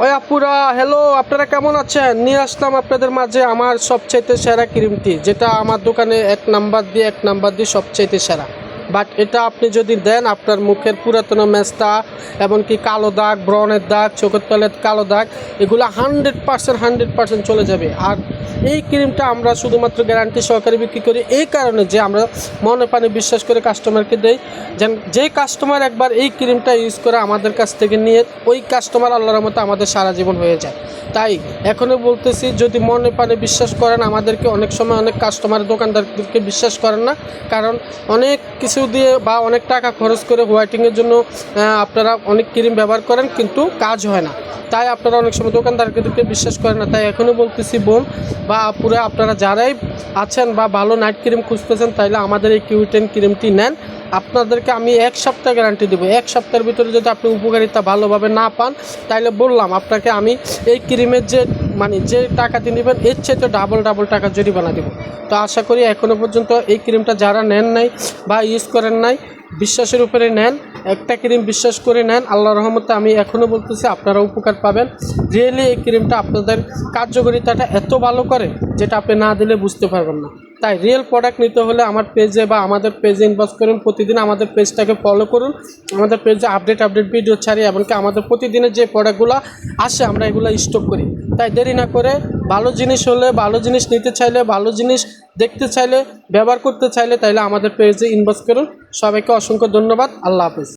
ওই আপুরা হ্যালো, আপনারা কেমন আছেন? নিয়ে আসলাম আপনাদের মাঝে আমার সবচাইতে সেরা ক্রিমটি, যেটা আমার দোকানে এক নাম্বার দিয়ে সবচাইতে সেরা। বাট এটা আপনি যদি দেন, আপনার মুখের পুরাতন মেস্তা, এমনকি কালো দাগ, ব্রণের দাগ, চোখের তলের কালো দাগ, এগুলো 100% চলে যাবে। আর এই ক্রিমটা আমরা শুধুমাত্র গ্যারান্টি সহকারে বিক্রি করি এই কারণে যে আমরা মনে প্রাণে বিশ্বাস করে কাস্টমারকে দেই, যে কাস্টমার একবার এই ক্রিমটা ইউজ করে আমাদের কাছ থেকে নিয়ে, ওই কাস্টমার আল্লাহর রহমতে আমাদের সারা জীবন হয়ে যায়। তাই এখনও বলতেছি, যদি মনে প্রাণে বিশ্বাস করেন আমাদেরকে, অনেক সময় অনেক কাস্টমার দোকানদারদেরকে বিশ্বাস করেন না, কারণ অনেক কিছু দিয়ে বা অনেক টাকা খরচ করে হোয়াইটিংয়ের জন্য আপনারা অনেক ক্রিম ব্যবহার করেন, কিন্তু কাজ হয় না। তাই আপনারা অনেক সময় দোকানদারদেরকে বিশ্বাস করেন না। তাই এখনও বলতেছি বোন বা আপুরা, আপনারা যারাই আছেন বা ভালো নাইট ক্রিম খুঁজতেছেন, তাইলে আমাদের এই কিউ10 ক্রিমটি নেন। আপনাদেরকে আমি 1 সপ্তাহ গ্যারান্টি দেবো। 1 সপ্তাহের ভিতরে যদি আপনি উপকারিতা ভালোভাবে না পান, তাইলে বললাম আপনাকে আমি এই ক্রিমের যে টাকাটি নেবেন, এর চেয়ে তো ডাবল টাকা জরিমানা দেবো। তো আশা করি এখনও পর্যন্ত এই ক্রিমটা যারা নেন নাই বা ইউজ করেন নাই, বিশ্বাসের উপরে নেন, একটা ক্রিম বিশ্বাস করে নেন, আল্লাহর রহমতে আমি এখনও বলতেছি আপনারা উপকার পাবেন। রিয়েলি এই ক্রিমটা আপনাদের কার্যকারিতাটা এত ভালো করে, যেটা আপনি না দিলে বুঝতে পারবেন না। তাই রিয়েল প্রোডাক্ট নিতে হলে আমার পেজে বা আমাদের পেজে ইনবক্স করুন, প্রতিদিন আমাদের পেজটাকে ফলো করুন। আমাদের পেজে আপডেট ভিডিও ছাড়ি, এমনকি আমাদের প্রতিদিনের যে প্রোডাক্টগুলো আসে আমরা এগুলো স্টক করি। তাই দেরি না করে, ভালো জিনিস হলে, ভালো জিনিস নিতে চাইলে, ভালো জিনিস দেখতে চাইলে, ব্যবহার করতে চাইলে, তাইলে আমাদের পেজে ইনবক্স করুন। সবাইকে অসংখ্য ধন্যবাদ। আল্লাহ হাফেজ।